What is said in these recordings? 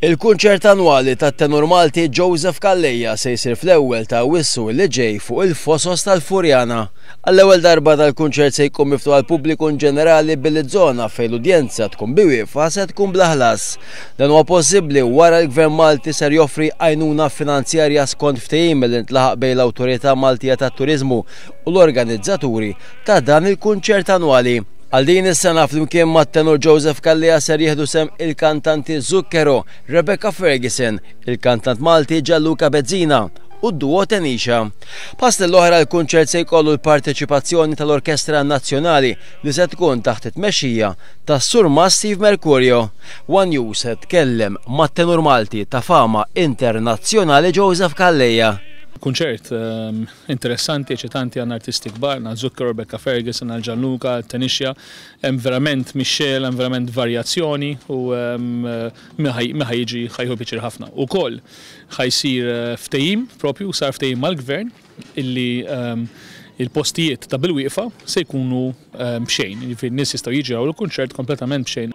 Il-kunċert annwali tat-tenur Malti Joseph Calleja se jsir fl-ewwel ta' Awwissu li ġej fuq il-Fosos tal-Furjana. Għall-ewwel darba tal-kunċert se jkun miftuħ għall-pubbliku ġenerali bil-żona fejn l-udjenza tkun biwieqfa se tkun bla ħlas. Dan huwa possibbli wara l-Gvern Malti ser joffri għajnuna finanzjarja skont ftehim li ntlaħaq bejn l-Awtorità Maltija tat-Turiżmu u l-organizzaturi ta' dan il-kunċert annwali. Għal din is-sena flimkien mat-tenur Joseph Calleja ser jieħdu sem il-kantanti Zucchero, Rebecca Ferguson, il-kantant Malti Gianluca Bezzina u d-duo Tenisha. Pass l-oħra l-kunċert se jkollu l-parteċipazzjoni tal-Orkestra Nazzjonali li se tkun taħt it-tmexxija tas-Sur Steve Mercurio. One News se tkellem mat-tenur Malti ta' fama internazzjonali Joseph Calleja. Kunċert interessanti, eċitanti għan artisti kbar, għal Zucchero, Rebecca Ferguson, għal Gianluca, Tenisha, hemm verament mixxel, hemm verament varjazzjoni u meħa jiġi ħajħu biċir ħafna. U koll ħajsir ftehim, propju sar ftehim mal-gvern illi il-postijiet ta' bil-wieqfa se jkunu bxejn, nis jistgħu jiġu l-kunċert kompletament bxejn.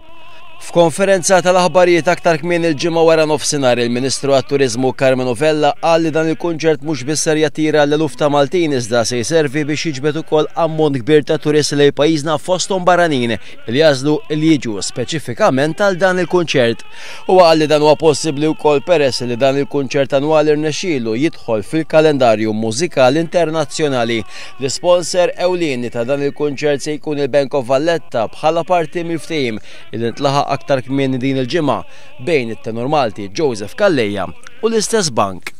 F'konferenza tal-aħbarijiet aktar kmien il-ġimgħa wara nofsinhar il-Ministru għat-Turiżmu Carmen Novella qal li dan il-kunċert mhux biss ser jattira l-eluf ta' Maltin iżda se jservi biex jiġbed ukoll ammont kbir ta' turisti lejn pajjiżna fosthom barranin li jażlu li jiġu speċifikament għal dan il-kunċert. Huwa qal li dan huwa possibbli wkoll peress li dan il-kunċert annwali rnexxielu jidħol fil-kalendarju mużikali internazzjonali. L-isponsor ewlieni ta' dan il-kunċert se jkun il-Bank of Valletta bħala parti mill-ftehim li ntlaħaq aktar kmieni din il-ġimgħa bejn it-tenur Malti Joseph Calleja u l-istess bank.